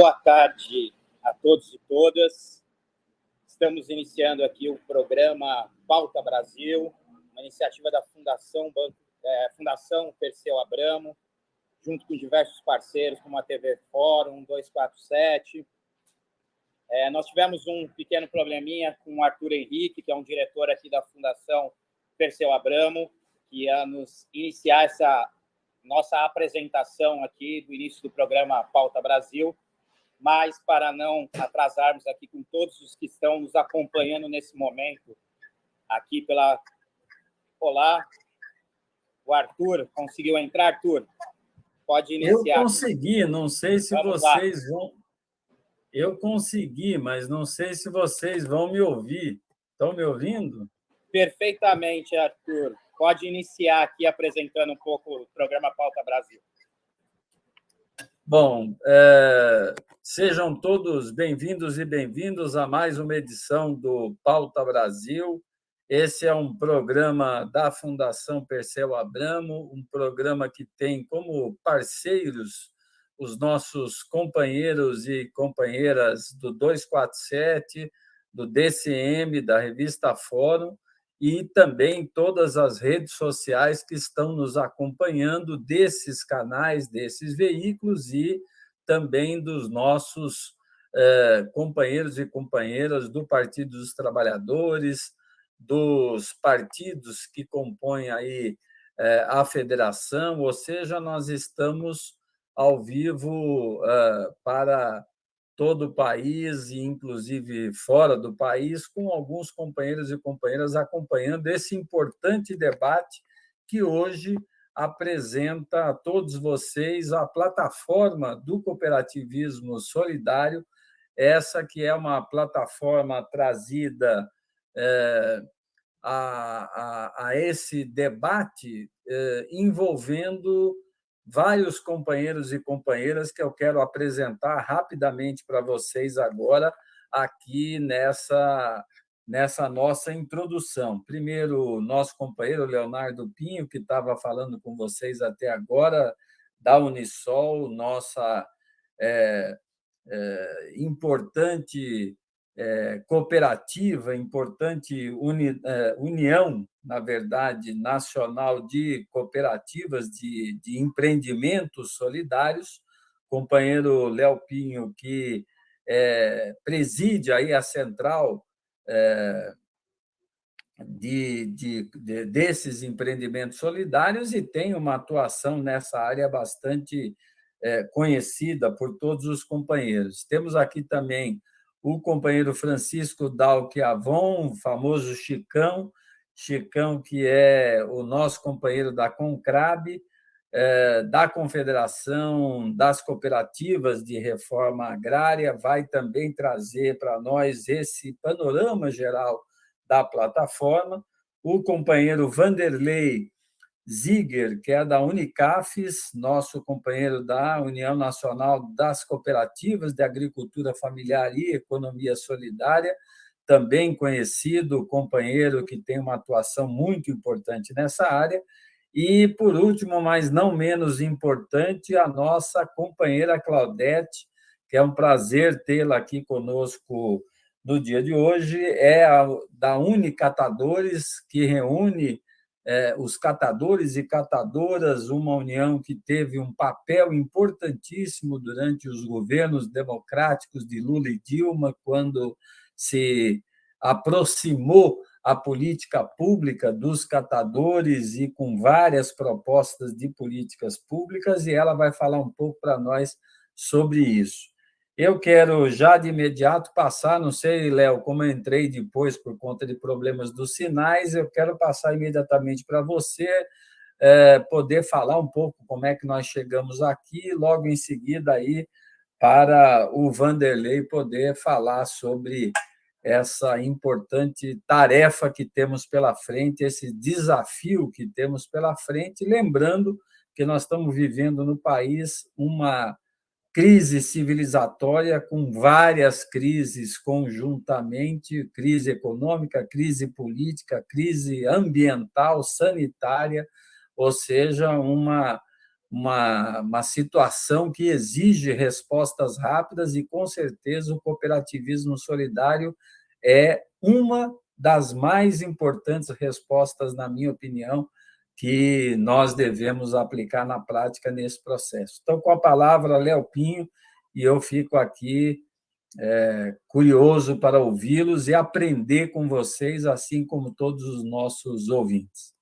Boa tarde a todos e todas. Estamos iniciando aqui o programa Pauta Brasil, uma iniciativa da Fundação Perseu Abramo, junto com diversos parceiros, como a TV Fórum 247. Nós tivemos um pequeno probleminha com o Arthur Henrique, que é um diretor aqui da Fundação Perseu Abramo, que ia nos iniciar essa nossa apresentação aqui do início do programa Pauta Brasil. Mas, para não atrasarmos aqui com todos os que estão nos acompanhando nesse momento, aqui pela... Olá, o Arthur conseguiu entrar, Arthur? Pode iniciar. Eu consegui, não sei se Vamos vocês lá. vão... Eu consegui, mas não sei se vocês vão me ouvir. Estão me ouvindo? Perfeitamente, Arthur. Pode iniciar aqui apresentando um pouco o programa Pauta Brasil. Bom, sejam todos bem-vindos e bem-vindos a mais uma edição do Pauta Brasil. Esse é um programa da Fundação Perseu Abramo, um programa que tem como parceiros os nossos companheiros e companheiras do 247, do DCM, da revista Fórum, e também todas as redes sociais que estão nos acompanhando desses canais, desses veículos e também dos nossos companheiros e companheiras do Partido dos Trabalhadores, dos partidos que compõem aí a federação, ou seja, nós estamos ao vivo para todo o país e, inclusive, fora do país, com alguns companheiros e companheiras acompanhando esse importante debate que hoje apresenta a todos vocês a plataforma do cooperativismo solidário, essa que é uma plataforma trazida a esse debate envolvendo vários companheiros e companheiras que eu quero apresentar rapidamente para vocês agora, aqui nessa nossa introdução. Primeiro, nosso companheiro Leonardo Pinho, que estava falando com vocês até agora, da Unisol, nossa importante cooperativa, importante união, na verdade, nacional de cooperativas de empreendimentos solidários, companheiro Léo Pinho, que preside aí a central desses empreendimentos solidários e tem uma atuação nessa área bastante conhecida por todos os companheiros. Temos aqui também o companheiro Francisco Dalquiavon, o famoso Chicão, que é o nosso companheiro da Concrab, da Confederação das Cooperativas de Reforma Agrária, vai também trazer para nós esse panorama geral da plataforma. O companheiro Vanderlei Ziger, que é da Unicafes, nosso companheiro da União Nacional das Cooperativas de Agricultura Familiar e Economia Solidária, também conhecido, companheiro que tem uma atuação muito importante nessa área. E, por último, mas não menos importante, a nossa companheira Claudete, que é um prazer tê-la aqui conosco no dia de hoje, é da Unicatadores, que reúne os catadores e catadoras, uma união que teve um papel importantíssimo durante os governos democráticos de Lula e Dilma, quando se aproximou a política pública dos catadores e com várias propostas de políticas públicas, e ela vai falar um pouco para nós sobre isso. Eu quero já de imediato passar, não sei, Léo, como eu entrei depois por conta de problemas dos sinais, eu quero passar imediatamente para você poder falar um pouco como é que nós chegamos aqui, logo em seguida aí para o Vanderlei poder falar sobre essa importante tarefa que temos pela frente, esse desafio que temos pela frente, lembrando que nós estamos vivendo no país uma crise civilizatória com várias crises conjuntamente, crise econômica, crise política, crise ambiental, sanitária, ou seja, uma uma situação que exige respostas rápidas e, com certeza, o cooperativismo solidário é uma das mais importantes respostas, na minha opinião, que nós devemos aplicar na prática nesse processo. Então, com a palavra, Léo Pinho, e eu fico aqui curioso para ouvi-los e aprender com vocês, assim como todos os nossos ouvintes.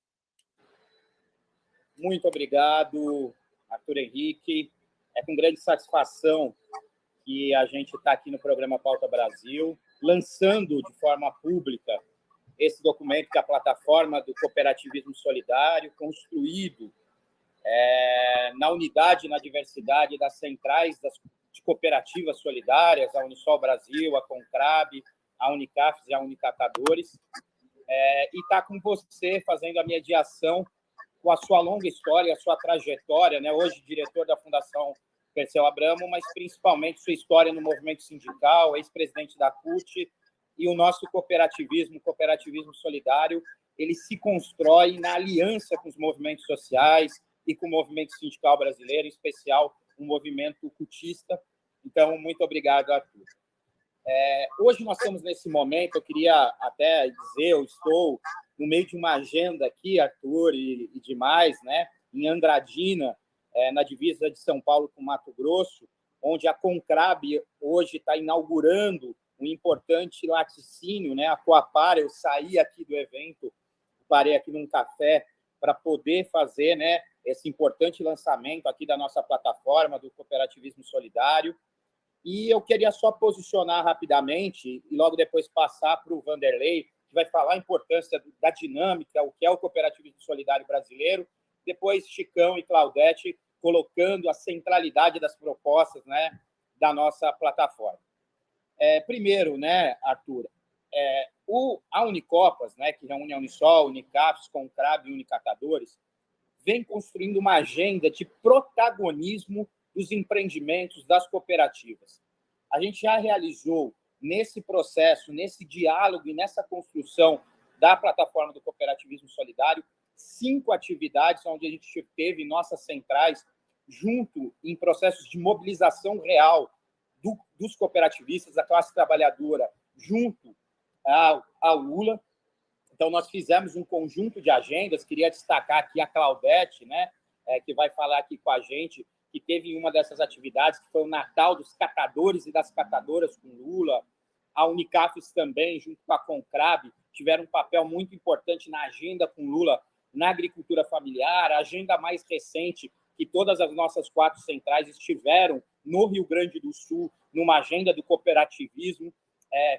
Muito obrigado, Arthur Henrique. É com grande satisfação que a gente está aqui no programa Pauta Brasil, lançando de forma pública esse documento que é a plataforma do cooperativismo solidário, construído na unidade e na diversidade das centrais de cooperativas solidárias, a Unisol Brasil, a Concrab, a Unicafes e a Unicatadores, e está com você fazendo a mediação com a sua longa história, a sua trajetória, né? Hoje diretor da Fundação Perseu Abramo, mas principalmente sua história no movimento sindical, ex-presidente da CUT, e o nosso cooperativismo solidário, ele se constrói na aliança com os movimentos sociais e com o movimento sindical brasileiro, em especial o movimento cutista. Então, muito obrigado, Arthur. Hoje nós estamos nesse momento, eu queria até dizer, eu estou no meio de uma agenda aqui, Arthur, e demais, né, em Andradina, na divisa de São Paulo com Mato Grosso, onde a Concrab hoje está inaugurando um importante laticínio, né, a Coapar. Eu saí aqui do evento, parei aqui num café para poder fazer, né, esse importante lançamento aqui da nossa plataforma do cooperativismo solidário. E eu queria só posicionar rapidamente e logo depois passar para o Vanderlei, que vai falar a importância da dinâmica, o que é o cooperativismo solidário brasileiro. Depois, Chicão e Claudete colocando a centralidade das propostas, né, da nossa plataforma. Primeiro, né, Arthur, a Unicopas, né, que reúne a Unisol, Unicafes, Concrab e Unicatadores, vem construindo uma agenda de protagonismo dos empreendimentos, das cooperativas. A gente já realizou, nesse processo, nesse diálogo e nessa construção da plataforma do cooperativismo solidário, 5 atividades onde a gente teve nossas centrais junto em processos de mobilização real dos cooperativistas, da classe trabalhadora, junto ao Lula. Então, nós fizemos um conjunto de agendas. Queria destacar aqui a Claudete, né, que vai falar aqui com a gente, que teve uma dessas atividades, que foi o Natal dos catadores e das catadoras com Lula. A Unicafes também, junto com a Concrab, tiveram um papel muito importante na agenda com Lula, na agricultura familiar. A agenda mais recente, que todas as nossas 4 centrais estiveram no Rio Grande do Sul, numa agenda do cooperativismo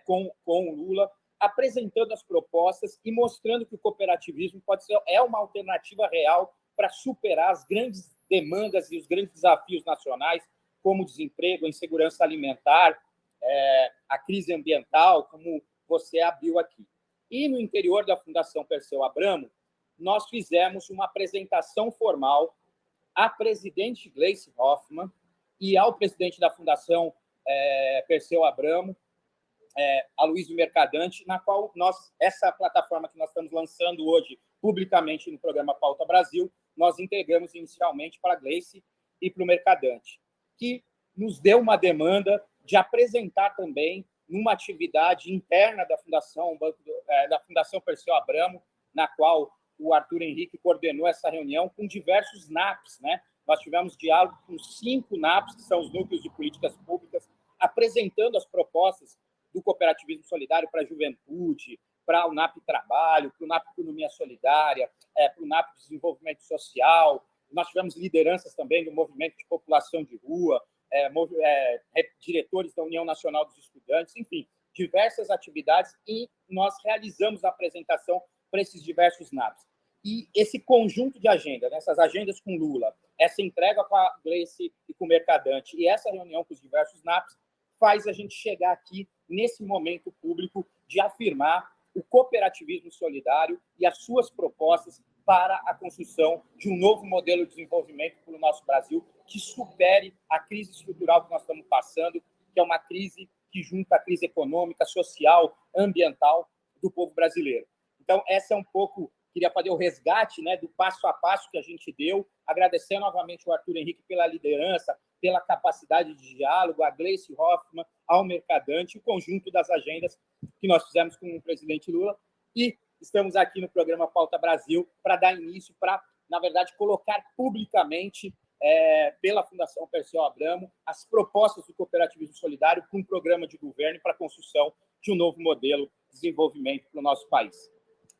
com o Lula, apresentando as propostas e mostrando que o cooperativismo é uma alternativa real para superar as grandes demandas e os grandes desafios nacionais, como o desemprego, a insegurança alimentar, a crise ambiental, como você abriu aqui. E no interior da Fundação Perseu Abramo, nós fizemos uma apresentação formal à presidente Gleice Hoffmann e ao presidente da Fundação Perseu Abramo, Aloysio Mercadante, na qual essa plataforma que nós estamos lançando hoje publicamente no programa Pauta Brasil, nós entregamos inicialmente para a Gleice e para o Mercadante, que nos deu uma demanda de apresentar também numa atividade interna da Fundação Perseu Abramo, na qual o Arthur Henrique coordenou essa reunião com diversos NAPs, né? Nós tivemos diálogo com 5 NAPs, que são os núcleos de políticas públicas, apresentando as propostas do cooperativismo solidário para a juventude, para o NAP Trabalho, para o NAP Economia Solidária, para o NAP Desenvolvimento Social. Nós tivemos lideranças também do movimento de população de rua, diretores da União Nacional dos Estudantes, enfim, diversas atividades, e nós realizamos a apresentação para esses diversos NAPs. E esse conjunto de agendas, essas agendas com Lula, essa entrega com a Gleice e com o Mercadante e essa reunião com os diversos NAPs, faz a gente chegar aqui nesse momento público de afirmar o cooperativismo solidário e as suas propostas para a construção de um novo modelo de desenvolvimento para o nosso Brasil, que supere a crise estrutural que nós estamos passando, que é uma crise que junta a crise econômica, social, ambiental do povo brasileiro. Então, essa é um pouco queria fazer o resgate, né, do passo a passo que a gente deu, agradecer novamente o Arthur Henrique pela liderança, pela capacidade de diálogo, a Gleice Hoffmann, ao Mercadante, o conjunto das agendas que nós fizemos com o presidente Lula. E estamos aqui no programa Pauta Brasil para dar início, para, na verdade, colocar publicamente, pela Fundação Perseu Abramo, as propostas do cooperativismo solidário para um programa de governo para a construção de um novo modelo de desenvolvimento para o nosso país.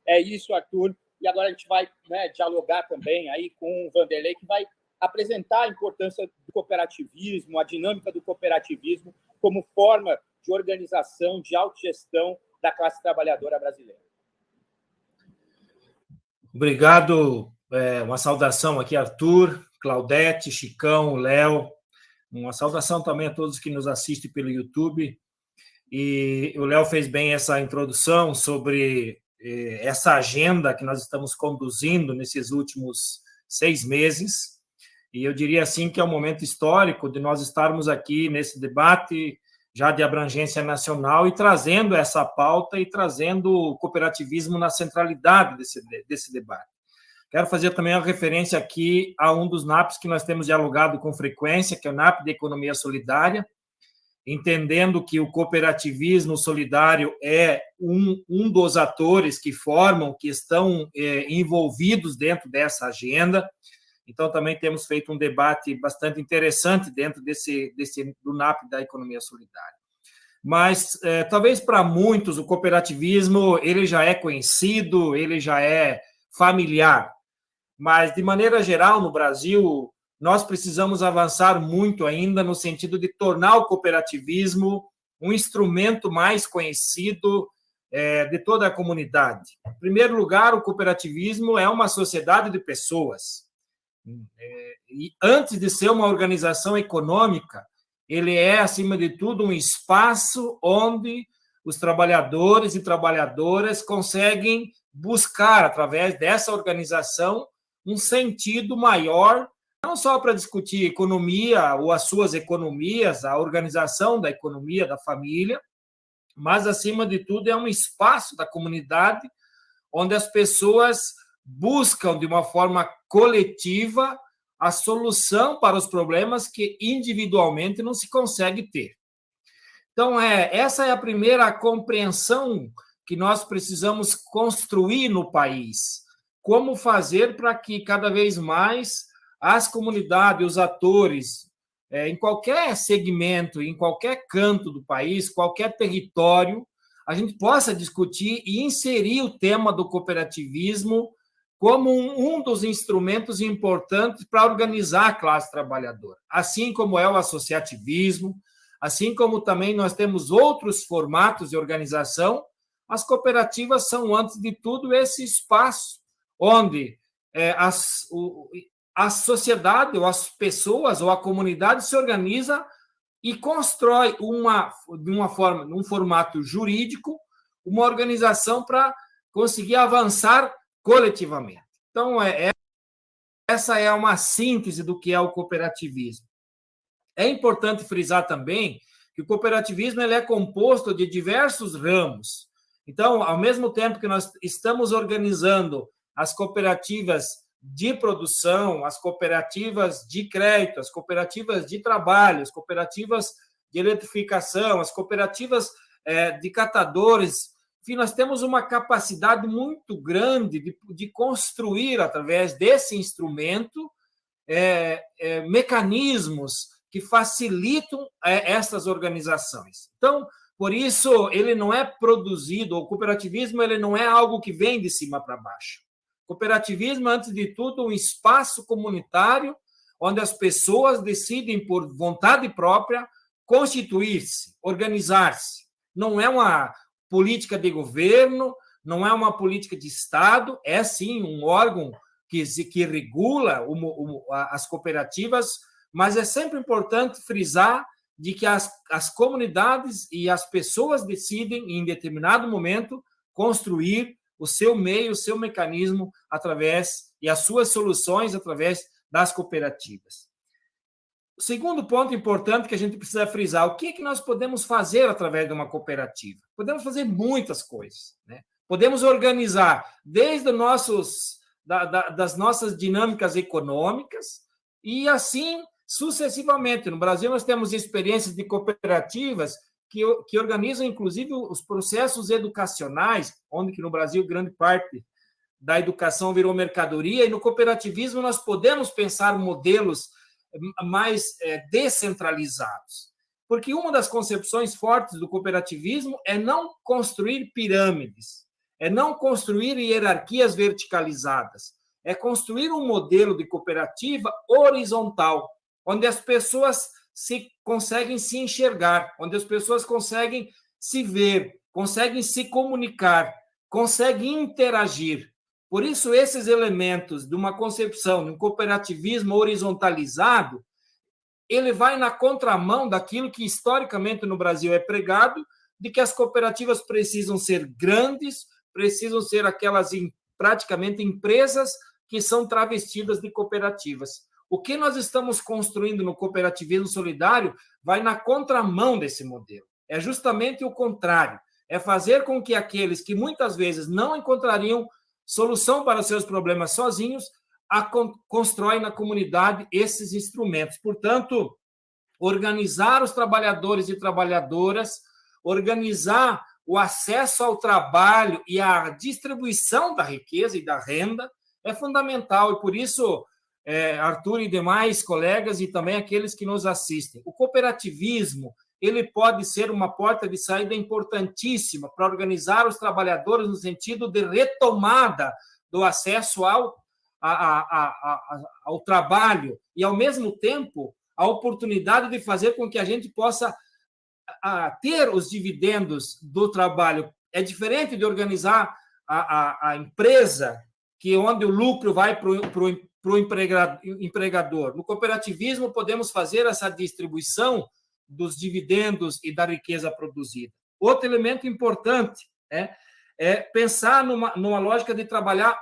É isso, Arthur. E agora a gente vai, né, dialogar também aí com o Vanderlei, que vai apresentar a importância do cooperativismo, a dinâmica do cooperativismo como forma de organização, de autogestão da classe trabalhadora brasileira. Obrigado. Uma saudação aqui, Arthur, Claudete, Chicão, Léo. Uma saudação também a todos que nos assistem pelo YouTube. E o Léo fez bem essa introdução sobre essa agenda que nós estamos conduzindo nesses últimos 6 meses. E eu diria assim que é um momento histórico de nós estarmos aqui nesse debate já de abrangência nacional e trazendo essa pauta e trazendo o cooperativismo na centralidade desse debate. Quero fazer também uma referência aqui a um dos NAPs que nós temos dialogado com frequência, que é o NAP de Economia Solidária, entendendo que o cooperativismo solidário é um dos atores que formam, que estão envolvidos dentro dessa agenda. Então, também temos feito um debate bastante interessante dentro do NAP da Economia Solidária. Mas, talvez para muitos, o cooperativismo ele já é conhecido, ele já é familiar. Mas, de maneira geral, no Brasil, nós precisamos avançar muito ainda no sentido de tornar o cooperativismo um instrumento mais conhecido de toda a comunidade. Em primeiro lugar, o cooperativismo é uma sociedade de pessoas. E antes de ser uma organização econômica, ele é, acima de tudo, um espaço onde os trabalhadores e trabalhadoras conseguem buscar, através dessa organização, um sentido maior, não só para discutir economia ou as suas economias, a organização da economia da família, mas, acima de tudo, é um espaço da comunidade onde as pessoas buscam, de uma forma coletiva, a solução para os problemas que individualmente não se consegue ter. Então, essa é a primeira compreensão que nós precisamos construir no país. Como fazer para que, cada vez mais, as comunidades, os atores, em qualquer segmento, em qualquer canto do país, qualquer território, a gente possa discutir e inserir o tema do cooperativismo como um dos instrumentos importantes para organizar a classe trabalhadora, assim como é o associativismo, assim como também nós temos outros formatos de organização. As cooperativas são, antes de tudo, esse espaço onde a sociedade, ou as pessoas, ou a comunidade se organiza e constrói num formato jurídico, uma organização para conseguir avançar coletivamente. Então, essa é uma síntese do que é o cooperativismo. É importante frisar também que o cooperativismo ele é composto de diversos ramos. Então, ao mesmo tempo que nós estamos organizando as cooperativas de produção, as cooperativas de crédito, as cooperativas de trabalho, as cooperativas de eletrificação, as cooperativas de catadores, enfim, nós temos uma capacidade muito grande de construir, através desse instrumento, mecanismos que facilitam essas organizações. Então, por isso, ele não é produzido, o cooperativismo ele não é algo que vem de cima para baixo. O cooperativismo, antes de tudo, um espaço comunitário onde as pessoas decidem, por vontade própria, constituir-se, organizar-se. Não é uma política de governo, não é uma política de Estado, é sim um órgão que regula as cooperativas, mas é sempre importante frisar de que as comunidades e as pessoas decidem, em determinado momento, construir o seu meio, o seu mecanismo e as suas soluções através das cooperativas. O segundo ponto importante que a gente precisa frisar, o que nós podemos fazer através de uma cooperativa? Podemos fazer muitas coisas, né? podemos organizar desde das nossas dinâmicas econômicas e assim sucessivamente. No Brasil, nós temos experiências de cooperativas que organizam, inclusive, os processos educacionais, onde que no Brasil grande parte da educação virou mercadoria, e no cooperativismo nós podemos pensar modelos mais descentralizados. Porque uma das concepções fortes do cooperativismo é não construir pirâmides, é não construir hierarquias verticalizadas, é construir um modelo de cooperativa horizontal, onde as pessoas conseguem se enxergar, onde as pessoas conseguem se ver, conseguem se comunicar, conseguem interagir. Por isso, esses elementos de uma concepção, de um cooperativismo horizontalizado, ele vai na contramão daquilo que historicamente no Brasil é pregado, de que as cooperativas precisam ser grandes, precisam ser aquelas praticamente empresas que são travestidas de cooperativas. O que nós estamos construindo no cooperativismo solidário vai na contramão desse modelo. É justamente o contrário. É fazer com que aqueles que muitas vezes não encontrariam solução para seus problemas sozinhos, constroem na comunidade esses instrumentos. Portanto, organizar os trabalhadores e trabalhadoras, organizar o acesso ao trabalho e a distribuição da riqueza e da renda é fundamental. E por isso, Arthur e demais colegas e também aqueles que nos assistem, o cooperativismo ele pode ser uma porta de saída importantíssima para organizar os trabalhadores no sentido de retomada do acesso ao trabalho e, ao mesmo tempo, a oportunidade de fazer com que a gente possa ter os dividendos do trabalho. É diferente de organizar a empresa, onde o lucro vai para o empregador. No cooperativismo, podemos fazer essa distribuição dos dividendos e da riqueza produzida. Outro elemento importante é pensar numa lógica de trabalhar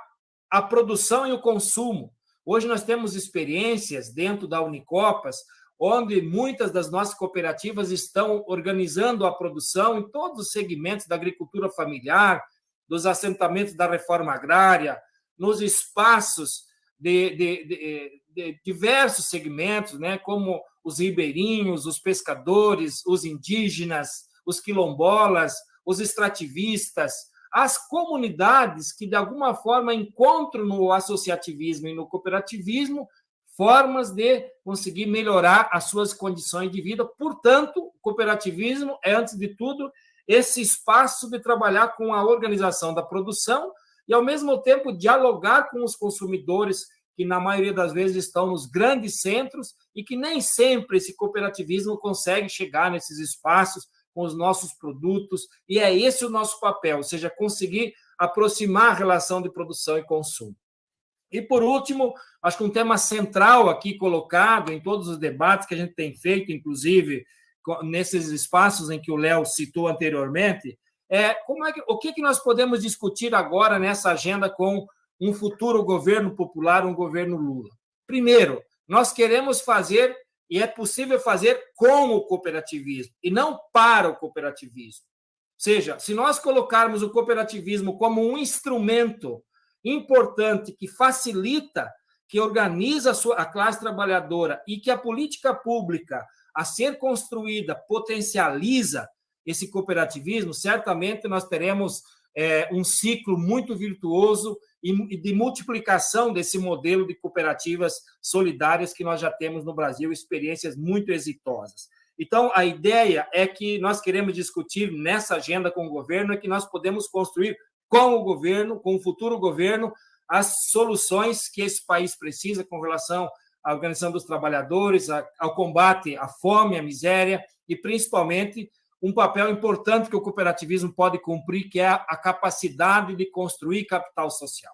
a produção e o consumo. Hoje nós temos experiências dentro da Unicopas, onde muitas das nossas cooperativas estão organizando a produção em todos os segmentos da agricultura familiar, dos assentamentos da reforma agrária, nos espaços de diversos segmentos, né, como os ribeirinhos, os pescadores, os indígenas, os quilombolas, os extrativistas, as comunidades que, de alguma forma, encontram no associativismo e no cooperativismo formas de conseguir melhorar as suas condições de vida. Portanto, o cooperativismo é, antes de tudo, esse espaço de trabalhar com a organização da produção e, ao mesmo tempo, dialogar com os consumidores que, na maioria das vezes, estão nos grandes centros e que nem sempre esse cooperativismo consegue chegar nesses espaços com os nossos produtos, e é esse o nosso papel, ou seja, conseguir aproximar a relação de produção e consumo. E, por último, acho que um tema central aqui colocado em todos os debates que a gente tem feito, inclusive nesses espaços em que o Léo citou anteriormente, o que nós podemos discutir agora nessa agenda com um futuro governo popular, um governo Lula. Primeiro, nós queremos fazer, e é possível fazer com o cooperativismo, e não para o cooperativismo. Ou seja, se nós colocarmos o cooperativismo como um instrumento importante que facilita, que organiza a classe trabalhadora e que a política pública a ser construída potencializa esse cooperativismo, certamente nós teremos um ciclo muito virtuoso e de multiplicação desse modelo de cooperativas solidárias que nós já temos no Brasil, experiências muito exitosas. Então, a ideia é que nós queremos discutir nessa agenda com o governo, é que nós podemos construir com o governo, com o futuro governo, as soluções que esse país precisa com relação à organização dos trabalhadores, ao combate à fome, à miséria e, principalmente, um papel importante que o cooperativismo pode cumprir, que é a capacidade de construir capital social.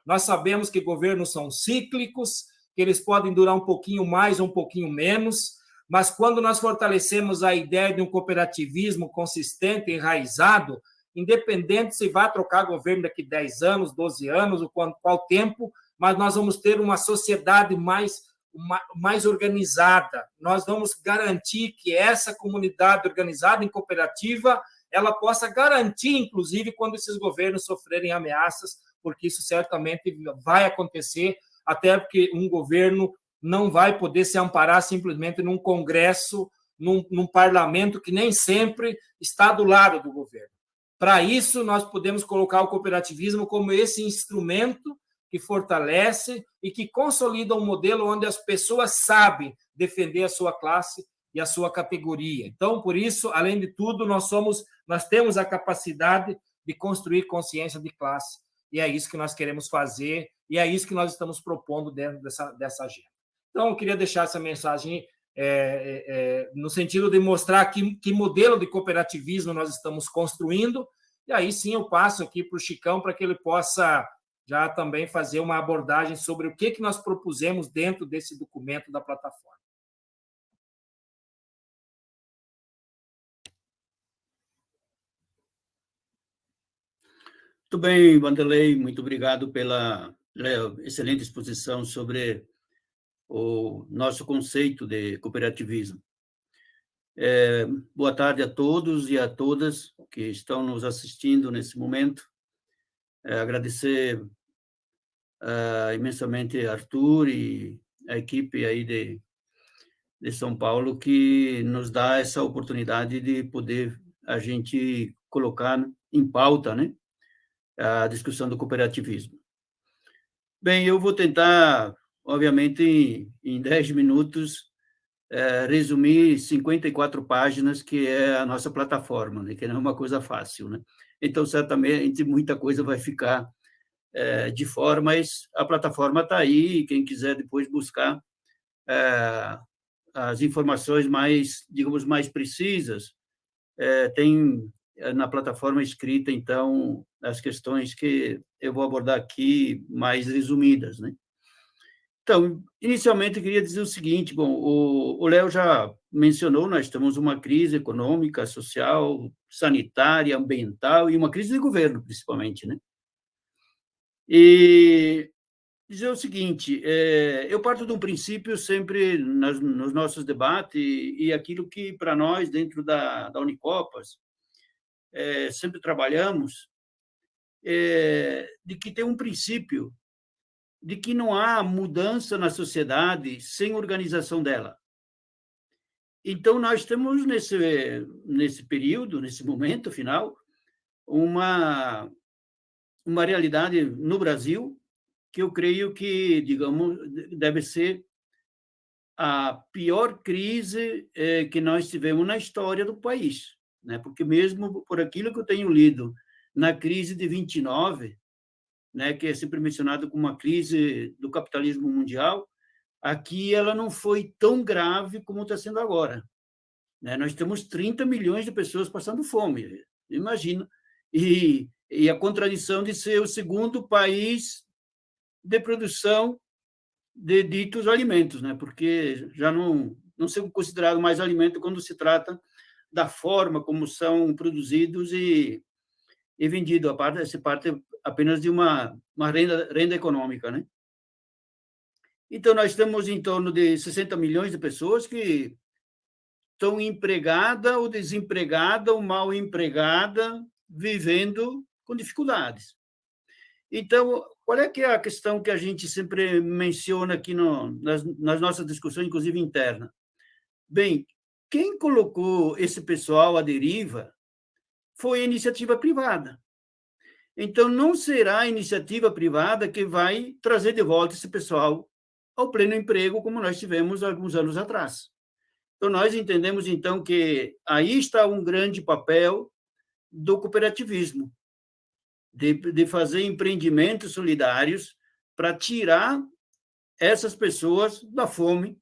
Nós sabemos que governos são cíclicos, que eles podem durar um pouquinho mais ou um pouquinho menos, mas quando nós fortalecemos a ideia de um cooperativismo consistente, enraizado, independente se vai trocar governo daqui 10 anos, 12 anos, ou qual tempo, mas nós vamos ter uma sociedade mais organizada. Nós vamos garantir que essa comunidade organizada em cooperativa ela possa garantir, inclusive, quando esses governos sofrerem ameaças, porque isso certamente vai acontecer, até porque um governo não vai poder se amparar simplesmente num Congresso, num parlamento que nem sempre está do lado do governo. Para isso, nós podemos colocar o cooperativismo como esse instrumento que fortalece e que consolida um modelo onde as pessoas sabem defender a sua classe e a sua categoria. Então, por isso, além de tudo, nós temos a capacidade de construir consciência de classe, e é isso que nós queremos fazer, e é isso que nós estamos propondo dentro dessa agenda. Então, eu queria deixar essa mensagem no sentido de mostrar que modelo de cooperativismo nós estamos construindo, e aí sim eu passo aqui para o Chicão para que ele possa já também fazer uma abordagem sobre o que nós propusemos dentro desse documento da plataforma. Muito bem, Vanderlei, muito obrigado pela excelente exposição sobre o nosso conceito de cooperativismo. Boa tarde a todos e a todas que estão nos assistindo nesse momento. Agradecer imensamente a Arthur e a equipe aí de São Paulo que nos dá essa oportunidade de poder a gente colocar em pauta, né, a discussão do cooperativismo. Bem, eu vou tentar, obviamente, em 10 minutos, resumir 54 páginas, que é a nossa plataforma, né, que não é uma coisa fácil, né? Então, certamente, muita coisa vai ficar de fora, mas a plataforma está aí, e quem quiser depois buscar as informações mais, digamos, mais precisas, tem na plataforma escrita, então, as questões que eu vou abordar aqui mais resumidas, né? Então, inicialmente, eu queria dizer o seguinte, bom, o Léo já mencionou, nós temos uma crise econômica, social, sanitária, ambiental e uma crise de governo, principalmente, né? E dizer o seguinte, eu parto de um princípio sempre nos nossos debates, e aquilo que, para nós, dentro da Unicopas, sempre trabalhamos, de que tem um princípio de que não há mudança na sociedade sem organização dela. Então, nós temos, nesse período, nesse momento final, uma realidade no Brasil que eu creio que, digamos, deve ser a pior crise que nós tivemos na história do país, né? Porque mesmo por aquilo que eu tenho lido na crise de 29, né, que é sempre mencionado como uma crise do capitalismo mundial, aqui ela não foi tão grave como está sendo agora, né? Nós temos 30 milhões de pessoas passando fome, imagina, e a contradição de ser o segundo país de produção de ditos alimentos, né? Porque já não são considerados mais alimento quando se trata da forma como são produzidos e vendidos, essa parte apenas de uma renda econômica, né? Então, nós temos em torno de 60 milhões de pessoas que estão empregada ou desempregada ou mal empregada, vivendo com dificuldades. Então, qual é que é a questão que a gente sempre menciona aqui nas nossas discussões, inclusive interna? Bem, quem colocou esse pessoal à deriva foi a iniciativa privada. Então, não será a iniciativa privada que vai trazer de volta esse pessoal ao pleno emprego, como nós tivemos alguns anos atrás. Então, nós entendemos, então, que aí está um grande papel do cooperativismo, de fazer empreendimentos solidários para tirar essas pessoas da fome,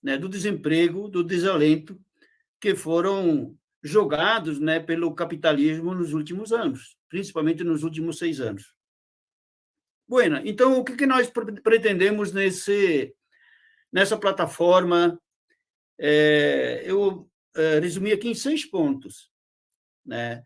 né, do desemprego, do desalento, que foram jogados, né, pelo capitalismo nos últimos anos, principalmente nos últimos 6 anos. Bueno, então, o que nós pretendemos nessa plataforma? Eu resumi aqui em 6 pontos, né?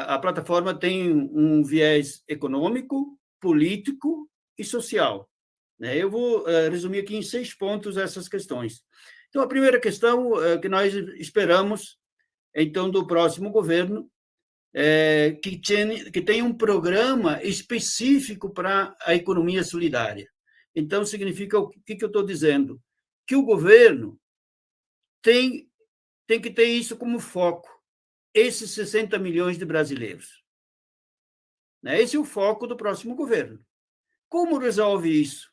A plataforma tem um viés econômico, político e social, né? Eu vou resumir aqui em 6 pontos essas questões. Então, a primeira questão que nós esperamos, então, do próximo governo que tem um programa específico para a economia solidária. Então, significa o que eu estou dizendo? Que o governo tem que ter isso como foco, esses 60 milhões de brasileiros. Esse é o foco do próximo governo. Como resolve isso?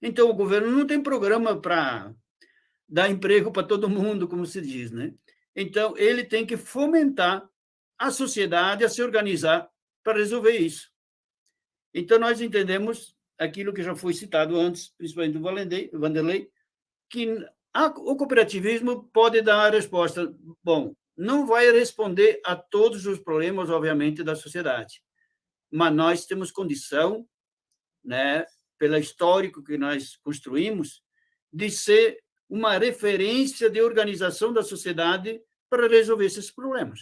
Então, o governo não tem programa para dar emprego para todo mundo, como se diz. Então, ele tem que fomentar a sociedade a se organizar para resolver isso. Então, nós entendemos aquilo que já foi citado antes, principalmente do Vanderlei, que o cooperativismo pode dar a resposta. Bom, não vai responder a todos os problemas, obviamente, da sociedade, mas nós temos condição, pelo histórico que nós construímos, de ser uma referência de organização da sociedade para resolver esses problemas.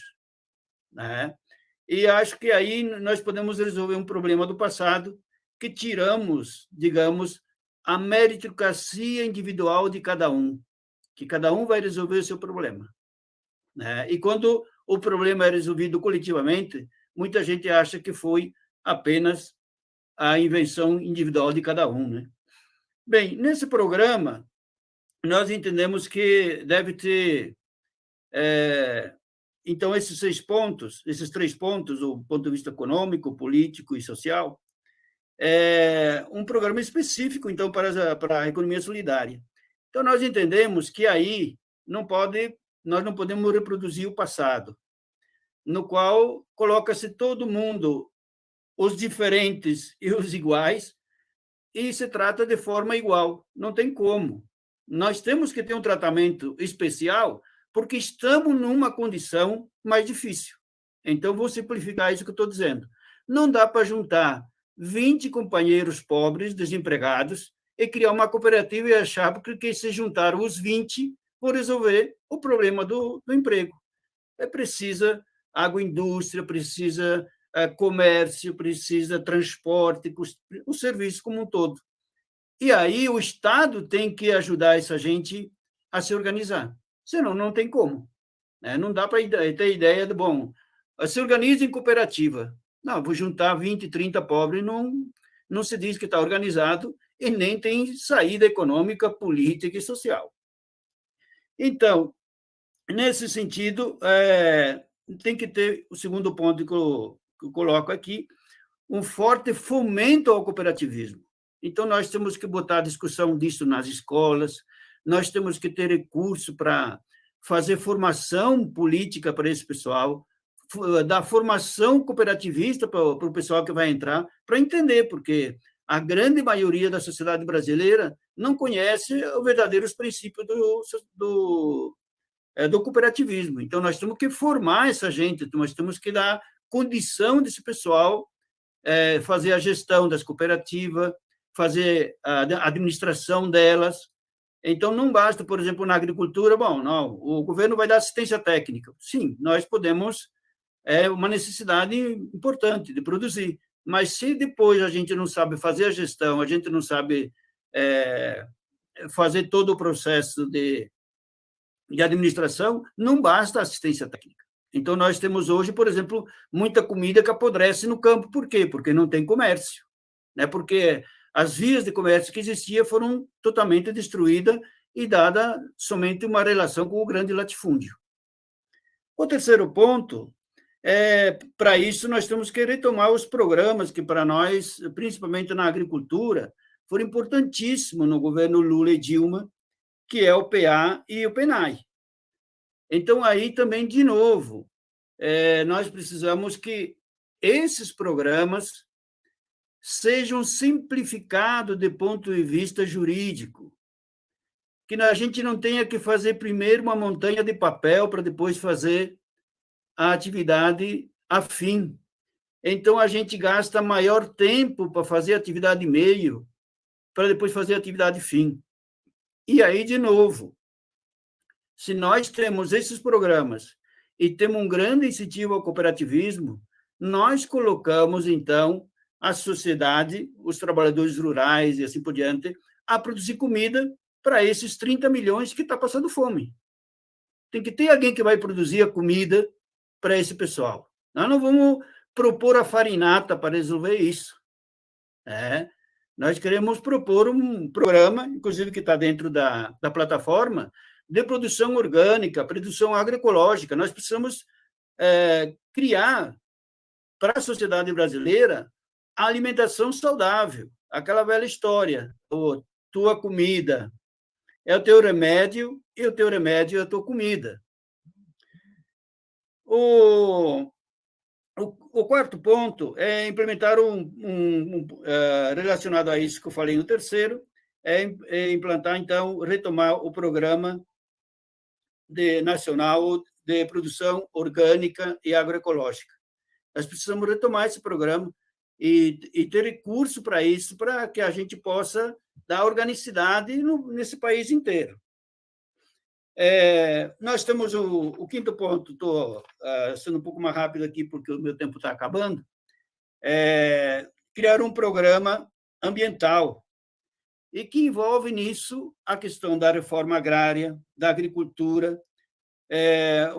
E acho que aí nós podemos resolver um problema do passado, que tiramos, digamos, a meritocracia individual de cada um, que cada um vai resolver o seu problema. E quando o problema é resolvido coletivamente, muita gente acha que foi apenas a invenção individual de cada um. Bem, nesse programa, nós entendemos que deve ter, então, esses 3 pontos, o ponto de vista econômico, político e social, um programa específico, então, para a economia solidária. Então, nós entendemos que aí nós não podemos reproduzir o passado, no qual coloca-se todo mundo, os diferentes e os iguais, e se trata de forma igual. Não tem como. Nós temos que ter um tratamento especial porque estamos numa condição mais difícil. Então, vou simplificar isso que eu estou dizendo. Não dá para juntar 20 companheiros pobres, desempregados, e criar uma cooperativa e achar que se juntaram os 20 vão resolver o problema do emprego. Precisa agroindústria, precisa comércio, precisa transporte, o serviço como um todo. E aí o Estado tem que ajudar essa gente a se organizar. Senão, não tem como. Não dá para ter ideia de, bom, se organiza em cooperativa. Não, vou juntar 20, 30 pobres, não se diz que está organizado e nem tem saída econômica, política e social. Então, nesse sentido, tem que ter o segundo ponto que eu coloco aqui, um forte fomento ao cooperativismo. Então, nós temos que botar a discussão disso nas escolas, nós temos que ter recurso para fazer formação política para esse pessoal, dar formação cooperativista para o pessoal que vai entrar, para entender, porque a grande maioria da sociedade brasileira não conhece os verdadeiros princípios do cooperativismo. Então, nós temos que formar essa gente, nós temos que dar condição desse pessoal fazer a gestão das cooperativas, fazer a administração delas. Então, não basta, por exemplo, na agricultura, bom, não, o governo vai dar assistência técnica. Sim, nós podemos, uma necessidade importante de produzir, mas se depois a gente não sabe fazer a gestão, a gente não sabe fazer todo o processo de administração, não basta assistência técnica. Então, nós temos hoje, por exemplo, muita comida que apodrece no campo. Por quê? Porque não tem comércio. Porque as vias de comércio que existiam foram totalmente destruídas e dada somente uma relação com o grande latifúndio. O terceiro ponto, para isso, nós temos que retomar os programas que, para nós, principalmente na agricultura, foram importantíssimos no governo Lula e Dilma, que é o PA e o PENAI. Então, aí também, de novo, nós precisamos que esses programas sejam simplificados do ponto de vista jurídico, que a gente não tenha que fazer primeiro uma montanha de papel para depois fazer a atividade afim. Então, a gente gasta maior tempo para fazer a atividade meio, para depois fazer a atividade fim. E aí, de novo, se nós temos esses programas e temos um grande incentivo ao cooperativismo, nós colocamos, então, a sociedade, os trabalhadores rurais e assim por diante, a produzir comida para esses 30 milhões que estão passando fome. Tem que ter alguém que vai produzir a comida para esse pessoal. Nós não vamos propor a farinata para resolver isso. Nós queremos propor um programa, inclusive que está dentro da plataforma, de produção orgânica, produção agroecológica. Nós precisamos criar para a sociedade brasileira a alimentação saudável, aquela velha história, tua comida é o teu remédio e o teu remédio é a tua comida. O quarto ponto é implementar relacionado a isso que eu falei no terceiro, é implantar, então, retomar o programa nacional de produção orgânica e agroecológica. Nós precisamos retomar esse programa e ter recurso para isso, para que a gente possa dar organicidade nesse país inteiro. Nós temos o quinto ponto, estou sendo um pouco mais rápido aqui, porque o meu tempo está acabando, criar um programa ambiental, e que envolve nisso a questão da reforma agrária, da agricultura,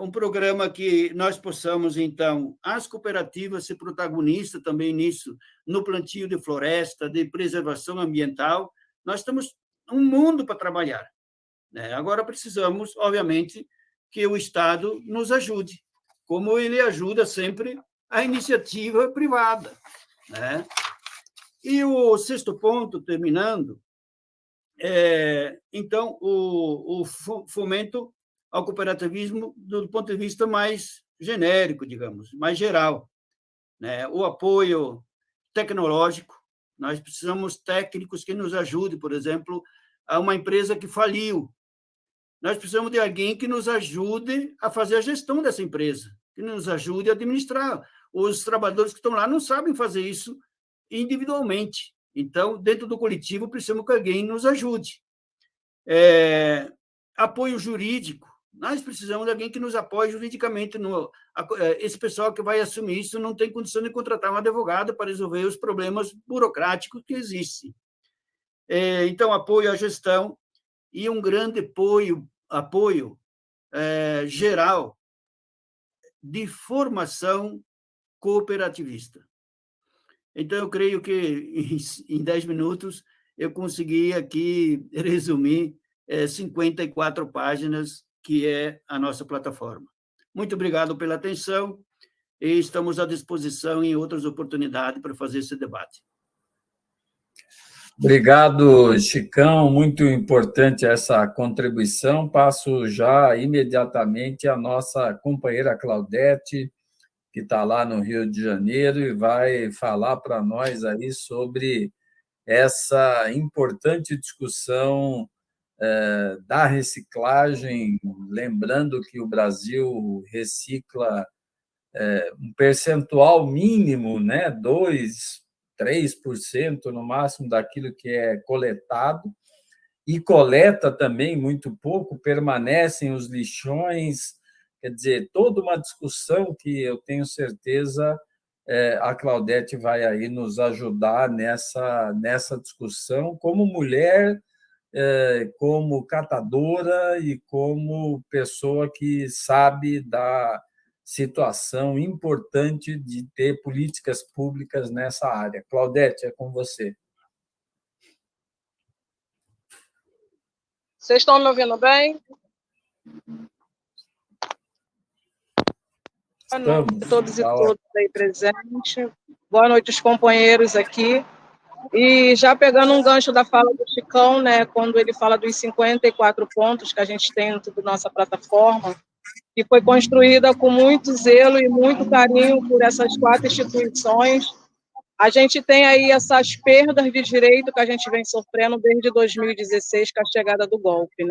um programa que nós possamos, então, as cooperativas ser protagonistas também nisso, no plantio de floresta, de preservação ambiental. Nós temos um mundo para trabalhar. Agora precisamos, obviamente, que o Estado nos ajude, como ele ajuda sempre a iniciativa privada. E o sexto ponto, terminando, então, o fomento ao cooperativismo do ponto de vista mais genérico, digamos, mais geral. O apoio tecnológico, nós precisamos técnicos que nos ajudem, por exemplo, a uma empresa que faliu. Nós precisamos de alguém que nos ajude a fazer a gestão dessa empresa, que nos ajude a administrar. Os trabalhadores que estão lá não sabem fazer isso individualmente. Então, dentro do coletivo, precisamos que alguém nos ajude. Apoio jurídico. Nós precisamos de alguém que nos apoie juridicamente. Esse pessoal que vai assumir isso não tem condição de contratar um advogado para resolver os problemas burocráticos que existem. Então, apoio à gestão e um grande apoio geral de formação cooperativista. Então, eu creio que em 10 minutos eu consegui aqui resumir 54 páginas, que é a nossa plataforma. Muito obrigado pela atenção e estamos à disposição em outras oportunidades para fazer esse debate. Obrigado, Chicão. Muito importante essa contribuição. Passo já imediatamente à nossa companheira Claudete, que está lá no Rio de Janeiro e vai falar para nós aí sobre essa importante discussão da reciclagem, lembrando que o Brasil recicla um percentual mínimo, 2%, 3% no máximo daquilo que é coletado, e coleta também muito pouco, permanecem os lixões, quer dizer, toda uma discussão que eu tenho certeza a Claudete vai aí nos ajudar nessa discussão, como mulher, como catadora e como pessoa que sabe da situação importante de ter políticas públicas nessa área. Claudete, é com você. Vocês estão me ouvindo bem? Boa noite a todos e todas aí presentes. Boa noite aos companheiros aqui. E já pegando um gancho da fala do Chicão, quando ele fala dos 54 pontos que a gente tem dentro da nossa plataforma, que foi construída com muito zelo e muito carinho por essas 4 instituições. A gente tem aí essas perdas de direito que a gente vem sofrendo desde 2016, com a chegada do golpe,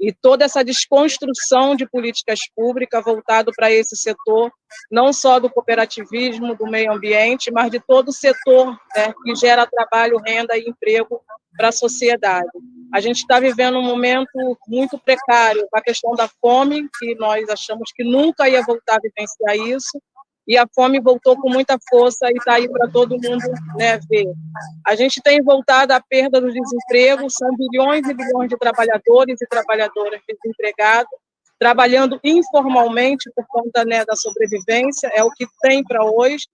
E toda essa desconstrução de políticas públicas voltado para esse setor, não só do cooperativismo, do meio ambiente, mas de todo o setor que gera trabalho, renda e emprego para a sociedade. A gente está vivendo um momento muito precário com a questão da fome, que nós achamos que nunca ia voltar a vivenciar isso, e a fome voltou com muita força e está aí para todo mundo ver. A gente tem voltado à perda do desemprego, são bilhões e bilhões de trabalhadores e trabalhadoras desempregados, trabalhando informalmente por conta, né, da sobrevivência, é o que tem para hoje.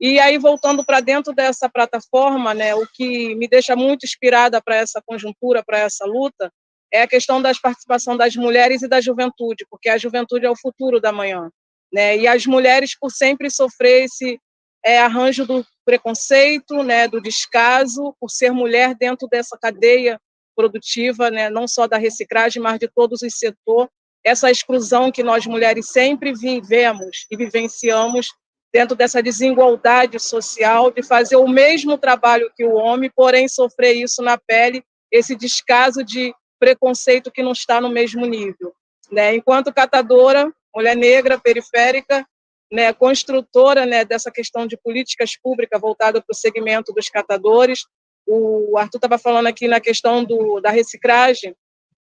E aí, voltando para dentro dessa plataforma, né, o que me deixa muito inspirada para essa conjuntura, para essa luta, é a questão da participação das mulheres e da juventude, porque a juventude é o futuro da manhã, né? E as mulheres, por sempre sofrer esse arranjo do preconceito, né, do descaso, por ser mulher dentro dessa cadeia produtiva, né, não só da reciclagem, mas de todos os setores, essa exclusão que nós mulheres sempre vivemos e vivenciamos dentro dessa desigualdade social, de fazer o mesmo trabalho que o homem, porém sofrer isso na pele, esse descaso de preconceito que não está no mesmo nível, né? Enquanto catadora, mulher negra, periférica, né, construtora, né, dessa questão de políticas públicas voltada para o segmento dos catadores, o Arthur estava falando aqui na questão da reciclagem,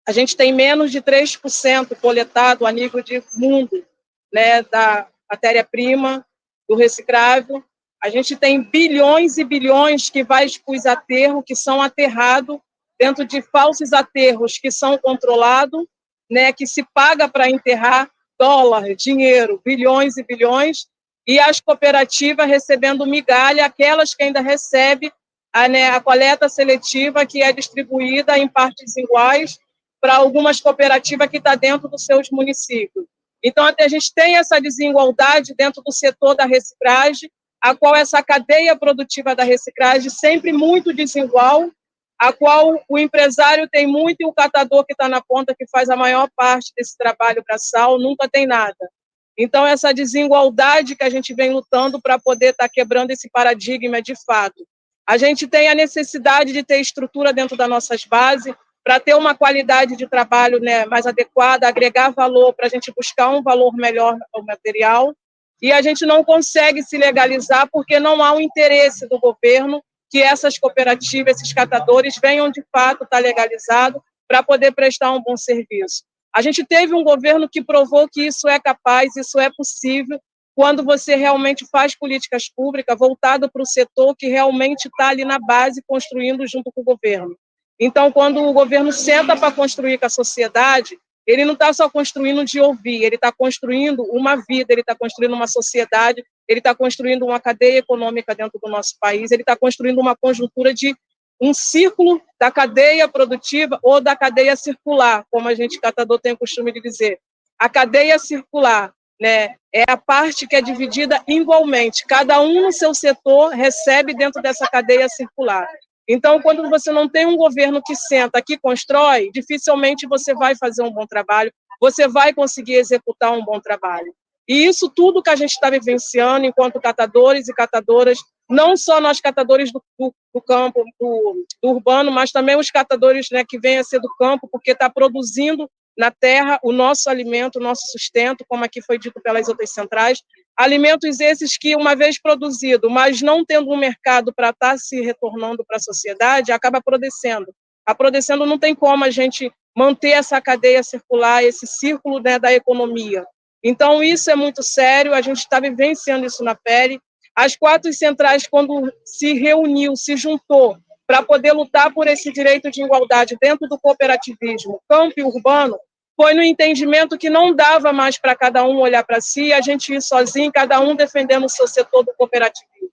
a gente tem menos de 3% coletado a nível de mundo, né, da matéria-prima, do reciclável. A gente tem bilhões e bilhões que vai para os aterros, que são aterrados dentro de falsos aterros que são controlados, né, que se paga para enterrar dólar, dinheiro, bilhões e bilhões, e as cooperativas recebendo migalha, aquelas que ainda recebem a coleta seletiva, que é distribuída em partes iguais para algumas cooperativas que estão dentro dos seus municípios. Então, a gente tem essa desigualdade dentro do setor da reciclagem, a qual essa cadeia produtiva da reciclagem sempre muito desigual, a qual o empresário tem muito e o catador que está na ponta, que faz a maior parte desse trabalho braçal, nunca tem nada. Então, essa desigualdade que a gente vem lutando para poder estar quebrando esse paradigma de fato. A gente tem a necessidade de ter estrutura dentro das nossas bases, para ter uma qualidade de trabalho, né, mais adequada, agregar valor, para a gente buscar um valor melhor ao material, e a gente não consegue se legalizar porque não há um interesse do governo que essas cooperativas, esses catadores, venham de fato estar legalizados para poder prestar um bom serviço. A gente teve um governo que provou que isso é capaz, isso é possível, quando você realmente faz políticas públicas voltadas para o setor que realmente está ali na base, construindo junto com o governo. Então, quando o governo senta para construir com a sociedade, ele não está só construindo de ouvir, ele está construindo uma vida, ele está construindo uma sociedade, ele está construindo uma cadeia econômica dentro do nosso país, ele está construindo uma conjuntura de um círculo da cadeia produtiva ou da cadeia circular, como a gente, catador, tem o costume de dizer. A cadeia circular, né, é a parte que é dividida igualmente, cada um no seu setor recebe dentro dessa cadeia circular. Então, quando você não tem um governo que senta, que constrói, dificilmente você vai fazer um bom trabalho, você vai conseguir executar um bom trabalho. E isso tudo que a gente está vivenciando enquanto catadores e catadoras, não só nós catadores do campo, do urbano, mas também os catadores, né, que vêm a ser do campo, porque está produzindo na terra o nosso alimento, o nosso sustento, como aqui foi dito pelas outras centrais, alimentos esses que, uma vez produzido, mas não tendo um mercado para estar se retornando para a sociedade, acaba apodrecendo. Apodrecendo não tem como a gente manter essa cadeia circular, esse círculo, né, da economia. Então, isso é muito sério, a gente está vivenciando isso na pele. As 4 centrais, quando se reuniu, se juntou para poder lutar por esse direito de igualdade dentro do cooperativismo, campo e urbano, foi no entendimento que não dava mais para cada um olhar para si, a gente ir sozinho, cada um defendendo o seu setor do cooperativismo.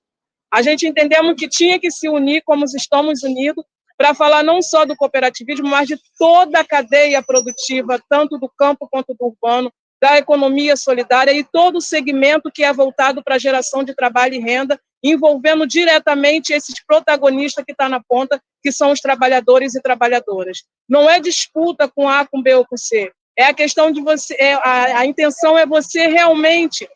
A gente entendemos que tinha que se unir, como estamos unidos, para falar não só do cooperativismo, mas de toda a cadeia produtiva, tanto do campo quanto do urbano, da economia solidária e todo o segmento que é voltado para a geração de trabalho e renda, envolvendo diretamente esses protagonistas que estão na ponta, que são os trabalhadores e trabalhadoras. Não é disputa com A, com B ou com C. É a questão de você, a intenção é você realmente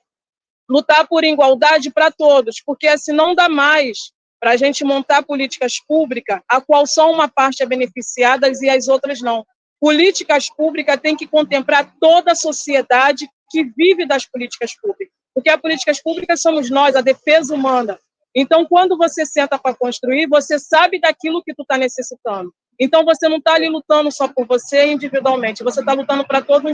lutar por igualdade para todos, porque assim não dá mais para a gente montar políticas públicas, a qual só uma parte é beneficiada e as outras não. Políticas públicas têm que contemplar toda a sociedade que vive das políticas públicas, porque as políticas públicas somos nós, a defesa humana. Então, quando você senta para construir, você sabe daquilo que tu está necessitando. Então, você não está ali lutando só por você individualmente, você está lutando para todo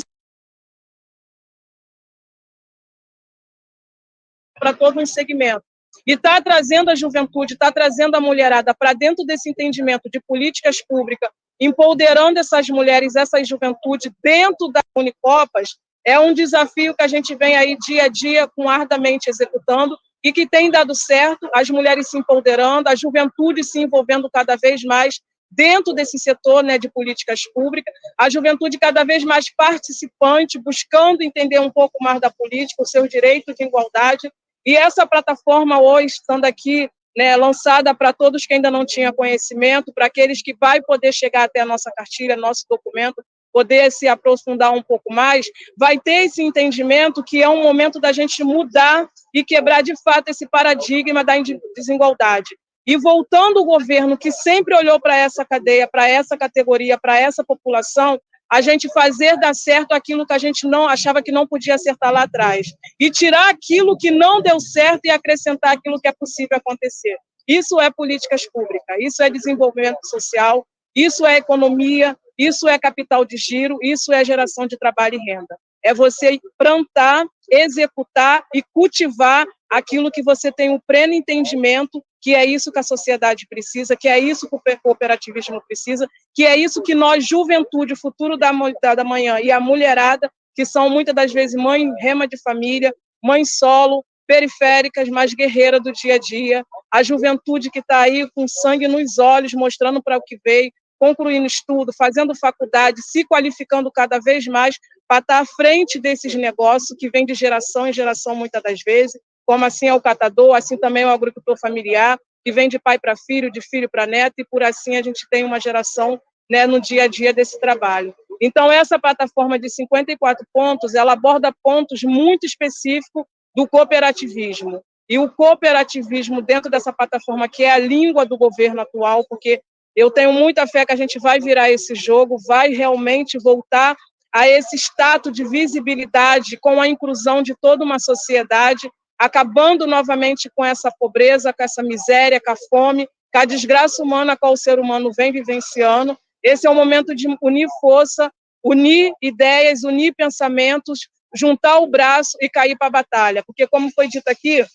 um segmento. E está trazendo a juventude, está trazendo a mulherada para dentro desse entendimento de políticas públicas empoderando essas mulheres, essa juventude dentro da Unicopas, é um desafio que a gente vem aí dia a dia arduamente executando e que tem dado certo, as mulheres se empoderando, a juventude se envolvendo cada vez mais dentro desse setor, né, de políticas públicas, a juventude cada vez mais participante, buscando entender um pouco mais da política, o seu direito de igualdade. E essa plataforma hoje, estando aqui, né, lançada para todos que ainda não tinham conhecimento, para aqueles que vai poder chegar até a nossa cartilha, nosso documento, poder se aprofundar um pouco mais, vai ter esse entendimento que é um momento da gente mudar e quebrar, de fato, esse paradigma da desigualdade. E voltando o governo, que sempre olhou para essa cadeia, para essa categoria, para essa população, a gente fazer dar certo aquilo que a gente não achava que não podia acertar lá atrás. E tirar aquilo que não deu certo e acrescentar aquilo que é possível acontecer. Isso é políticas públicas, isso é desenvolvimento social, isso é economia, isso é capital de giro, isso é geração de trabalho e renda. É você plantar, executar e cultivar aquilo que você tem um pleno entendimento que é isso que a sociedade precisa, que é isso que o cooperativismo precisa, que é isso que nós, juventude, o futuro da manhã e a mulherada, que são muitas das vezes mãe rema de família, mãe solo, periféricas, mas guerreira do dia a dia, a juventude que está aí com sangue nos olhos, mostrando para o que veio, concluindo estudo, fazendo faculdade, se qualificando cada vez mais para estar à frente desses negócios que vêm de geração em geração muitas das vezes, como assim é o catador, assim também é o agricultor familiar, que vem de pai para filho, de filho para neto, e por assim a gente tem uma geração, né, no dia a dia desse trabalho. Então, essa plataforma de 54 pontos, ela aborda pontos muito específicos do cooperativismo. E o cooperativismo dentro dessa plataforma, que é a língua do governo atual, porque eu tenho muita fé que a gente vai virar esse jogo, vai realmente voltar a esse status de visibilidade com a inclusão de toda uma sociedade, acabando novamente com essa pobreza, com essa miséria, com a fome, com a desgraça humana que o ser humano vem vivenciando. Esse é o momento de unir força, unir ideias, unir pensamentos, juntar o braço e cair para a batalha. Porque, como foi dito aqui,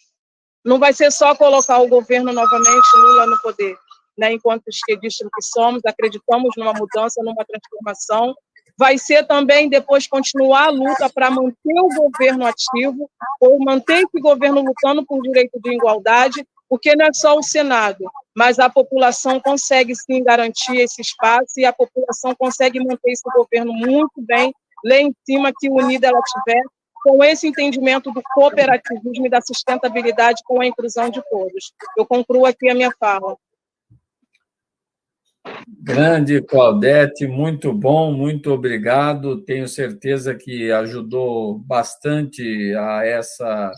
não vai ser só colocar o governo novamente, Lula, no poder. Né? Enquanto esquerdistas que somos, acreditamos numa mudança, numa transformação. Vai ser também depois continuar a luta para manter o governo ativo, ou manter esse governo lutando por direito de igualdade, porque não é só o Senado, mas a população consegue sim garantir esse espaço e a população consegue manter esse governo muito bem lá em cima, que unida ela tiver, com esse entendimento do cooperativismo e da sustentabilidade com a inclusão de todos. Eu concluo aqui a minha fala. Grande Claudete, muito bom, muito obrigado. Tenho certeza que ajudou bastante a essa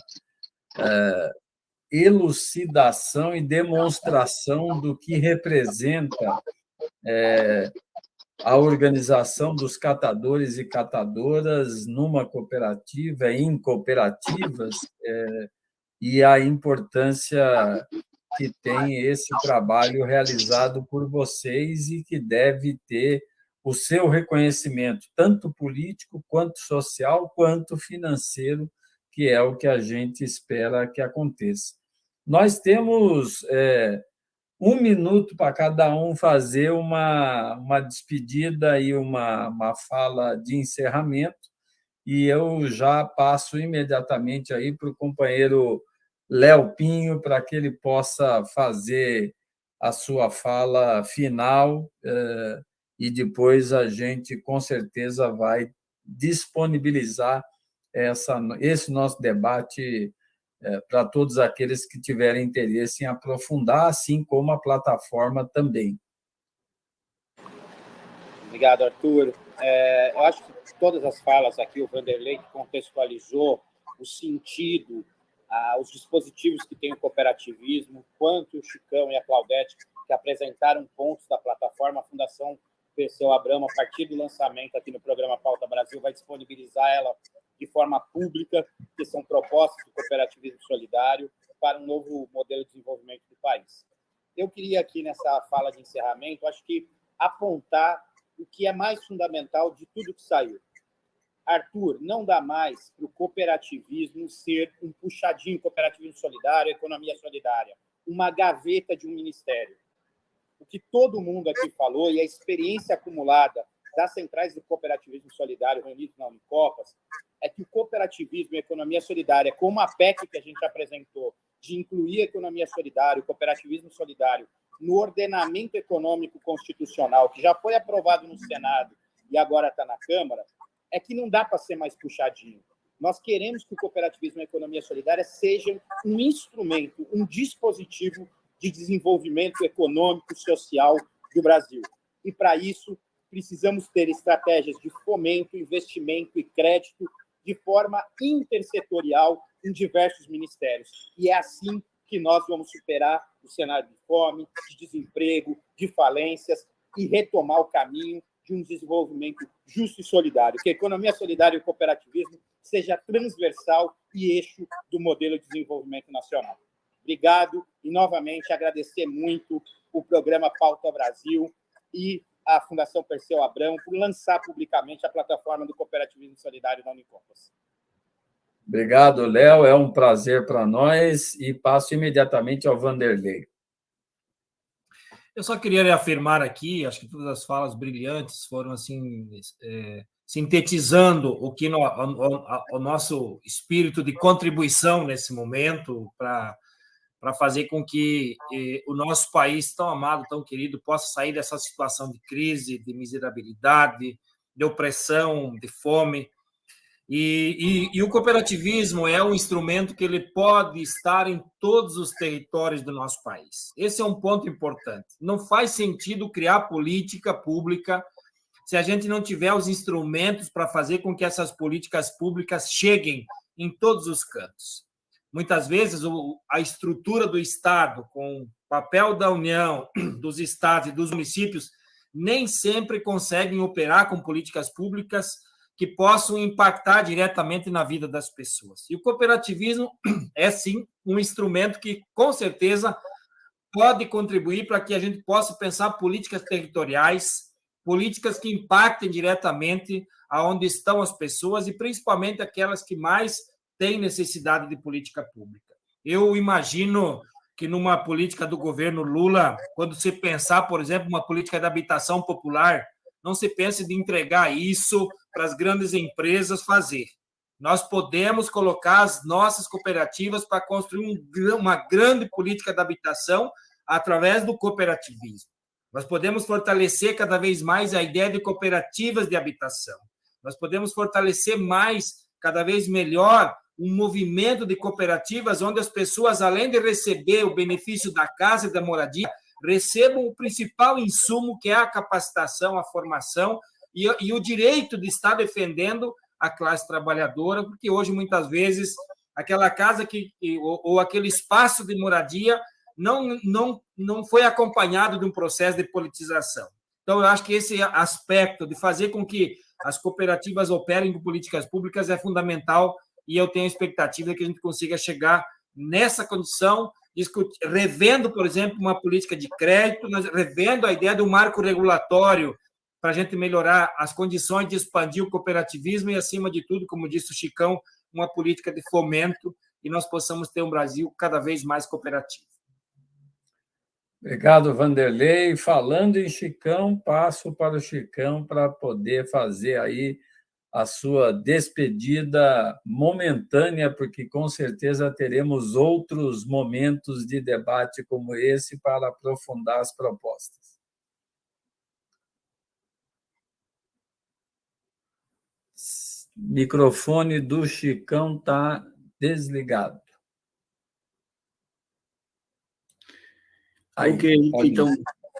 elucidação e demonstração do que representa a organização dos catadores e catadoras numa cooperativa, em cooperativas, e a importância que tem esse trabalho realizado por vocês e que deve ter o seu reconhecimento, tanto político, quanto social, quanto financeiro, que é o que a gente espera que aconteça. Nós temos 1 minuto para cada um fazer uma despedida e uma fala de encerramento, e eu já passo imediatamente aí para o companheiro Léo Pinho, para que ele possa fazer a sua fala final, e depois a gente, com certeza, vai disponibilizar esse nosso debate para todos aqueles que tiverem interesse em aprofundar, assim como a plataforma também. Obrigado, Arthur. Eu acho que todas as falas aqui, o Vanderlei contextualizou o sentido, os dispositivos que tem o cooperativismo, quanto o Chicão e a Claudete, que apresentaram pontos da plataforma. A Fundação Perseu Abramo, a partir do lançamento aqui no programa Pauta Brasil, vai disponibilizar ela de forma pública, que são propostas do cooperativismo solidário para um novo modelo de desenvolvimento do país. Eu queria aqui, nessa fala de encerramento, acho que apontar o que é mais fundamental de tudo que saiu. Arthur, não dá mais para o cooperativismo ser um puxadinho, cooperativismo solidário, economia solidária, uma gaveta de um ministério. O que todo mundo aqui falou e a experiência acumulada das centrais do cooperativismo solidário reunidas na Unicopas é que o cooperativismo e a economia solidária, como a PEC que a gente apresentou, de incluir a economia solidária, o cooperativismo solidário, no ordenamento econômico constitucional, que já foi aprovado no Senado e agora está na Câmara, é que não dá para ser mais puxadinho. Nós queremos que o cooperativismo e a economia solidária sejam um instrumento, um dispositivo de desenvolvimento econômico e social do Brasil. E, para isso, precisamos ter estratégias de fomento, investimento e crédito de forma intersetorial em diversos ministérios. E é assim que nós vamos superar o cenário de fome, de desemprego, de falências e retomar o caminho de um desenvolvimento justo e solidário, que a economia solidária e o cooperativismo seja transversal e eixo do modelo de desenvolvimento nacional. Obrigado e, novamente, agradecer muito o programa Pauta Brasil e a Fundação Perseu Abramo por lançar publicamente a plataforma do cooperativismo solidário da Unicopas. Obrigado, Léo. É um prazer para nós e passo imediatamente ao Vanderlei. Eu só queria reafirmar aqui, acho que todas as falas brilhantes foram assim sintetizando o que o nosso espírito de contribuição nesse momento para fazer com que o nosso país tão amado, tão querido, possa sair dessa situação de crise, de miserabilidade, de opressão, de fome. E o cooperativismo é um instrumento que ele pode estar em todos os territórios do nosso país. Esse é um ponto importante. Não faz sentido criar política pública se a gente não tiver os instrumentos para fazer com que essas políticas públicas cheguem em todos os cantos. Muitas vezes, a estrutura do Estado, com o papel da União, dos estados e dos municípios, nem sempre conseguem operar com políticas públicas que possam impactar diretamente na vida das pessoas. E o cooperativismo é, sim, um instrumento que, com certeza, pode contribuir para que a gente possa pensar políticas territoriais, políticas que impactem diretamente aonde estão as pessoas e, principalmente, aquelas que mais têm necessidade de política pública. Eu imagino que, numa política do governo Lula, quando se pensar, por exemplo, uma política de habitação popular, não se pense de entregar isso para as grandes empresas fazer. Nós podemos colocar as nossas cooperativas para construir uma grande política de habitação através do cooperativismo. Nós podemos fortalecer cada vez mais a ideia de cooperativas de habitação. Nós podemos fortalecer mais, cada vez melhor, um movimento de cooperativas onde as pessoas, além de receber o benefício da casa e da moradia, recebam o principal insumo, que é a capacitação, a formação e o direito de estar defendendo a classe trabalhadora, porque hoje, muitas vezes, aquela casa ou aquele espaço de moradia não foi acompanhado de um processo de politização. Então, eu acho que esse aspecto de fazer com que as cooperativas operem com políticas públicas é fundamental e eu tenho a expectativa de que a gente consiga chegar nessa condição, revendo, por exemplo, uma política de crédito, revendo a ideia do marco regulatório para a gente melhorar as condições de expandir o cooperativismo e, acima de tudo, como disse o Chicão, uma política de fomento e nós possamos ter um Brasil cada vez mais cooperativo. Obrigado, Vanderlei. Falando em Chicão, passo para o Chicão para poder fazer aí a sua despedida momentânea, porque com certeza teremos outros momentos de debate como esse para aprofundar as propostas. Microfone do Chicão está desligado. Aí, ok, então,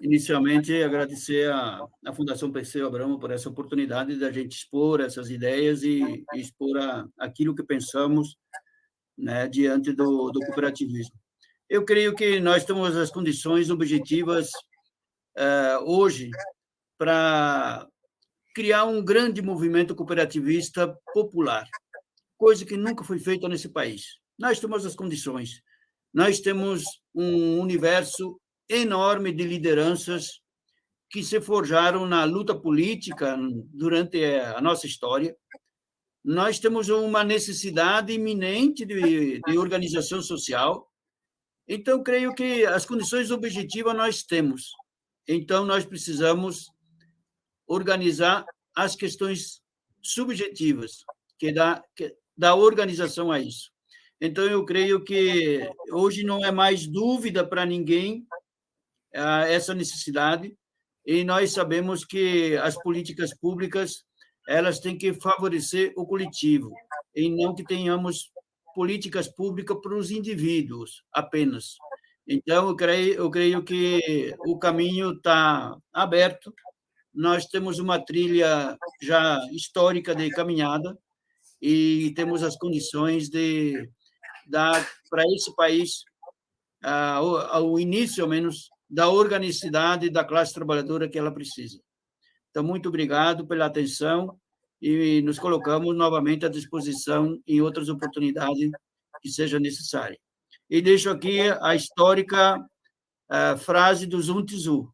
inicialmente, agradecer à Fundação Perseu Abramo por essa oportunidade de a gente expor essas ideias e expor aquilo que pensamos, né, diante do cooperativismo. Eu creio que nós temos as condições objetivas hoje para criar um grande movimento cooperativista popular, coisa que nunca foi feita nesse país. Nós temos as condições. Nós temos um universo enorme de lideranças que se forjaram na luta política durante a nossa história. Nós temos uma necessidade iminente de organização social. Então, creio que as condições objetivas nós temos. Então, nós precisamos organizar as questões subjetivas que dá organização a isso. Então, eu creio que hoje não é mais dúvida para ninguém essa necessidade, e nós sabemos que as políticas públicas elas têm que favorecer o coletivo, e não que tenhamos políticas públicas para os indivíduos apenas. Então, eu creio que o caminho está aberto, nós temos uma trilha já histórica de caminhada e temos as condições de dar para esse país ao início, ao menos, da organicidade da classe trabalhadora que ela precisa. Então, muito obrigado pela atenção e nos colocamos novamente à disposição em outras oportunidades que seja necessária. E deixo aqui a histórica frase do Sun Tzu: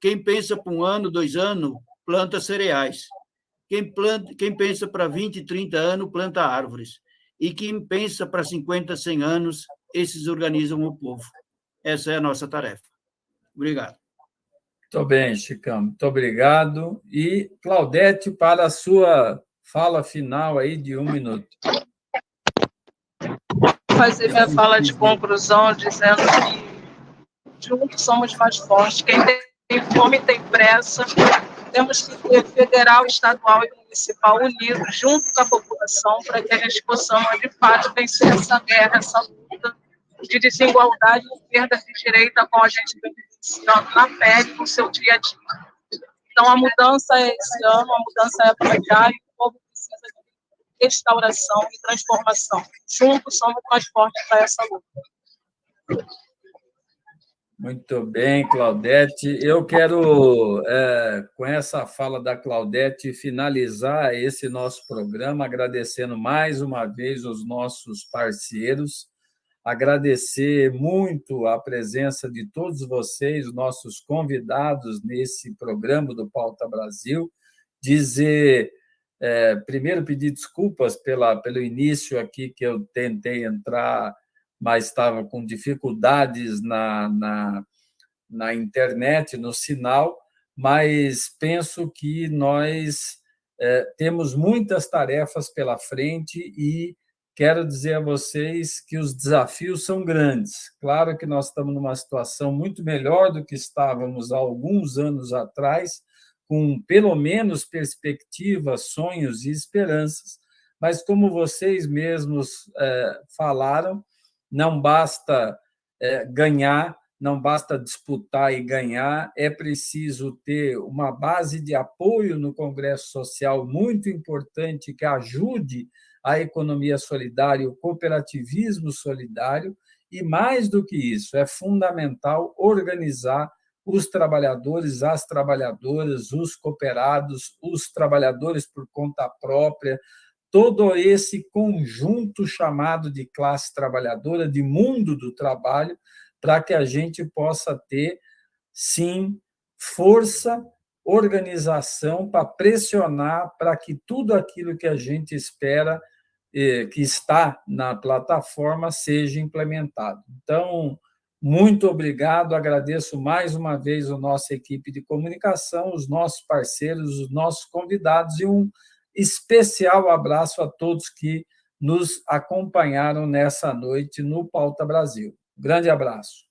quem pensa para 1 ano, 2 anos, planta cereais. Quem pensa para 20, 30 anos, planta árvores. E quem pensa para 50, 100 anos, esses organizam o povo. Essa é a nossa tarefa. Obrigado. Muito bem, Chicão, muito obrigado. E, Claudete, para a sua fala final aí de 1 minuto. Vou fazer minha fala de conclusão dizendo que juntos somos mais fortes. Quem tem fome tem pressa. Temos que ter federal, estadual e municipal unidos, junto com a população, para que a gente possamos, de fato, vencer essa guerra, essa luta de desigualdade e perdas de direito a qual a gente vem vivenciando na pele, no seu dia a dia. Então, a mudança é esse ano, a mudança é para cá, e o povo precisa de restauração e transformação. Juntos somos mais fortes para essa luta. Muito bem, Claudete. Eu quero, com essa fala da Claudete, finalizar esse nosso programa, agradecendo mais uma vez os nossos parceiros, agradecer muito a presença de todos vocês, nossos convidados nesse programa do Pauta Brasil, dizer, primeiro, pedir desculpas pelo início aqui, que eu tentei entrar, mas estava com dificuldades na internet, no sinal, mas penso que nós temos muitas tarefas pela frente e quero dizer a vocês que os desafios são grandes. Claro que nós estamos numa situação muito melhor do que estávamos há alguns anos atrás, com pelo menos perspectivas, sonhos e esperanças, mas como vocês mesmos falaram, não basta ganhar, não basta disputar e ganhar, é preciso ter uma base de apoio no Congresso Social muito importante que ajude a economia solidária, o cooperativismo solidário, e, mais do que isso, é fundamental organizar os trabalhadores, as trabalhadoras, os cooperados, os trabalhadores por conta própria, todo esse conjunto chamado de classe trabalhadora, de mundo do trabalho, para que a gente possa ter, sim, força, organização para pressionar para que tudo aquilo que a gente espera, que está na plataforma, seja implementado. Então, muito obrigado, agradeço mais uma vez a nossa equipe de comunicação, os nossos parceiros, os nossos convidados, e um especial abraço a todos que nos acompanharam nessa noite no Pauta Brasil. Grande abraço.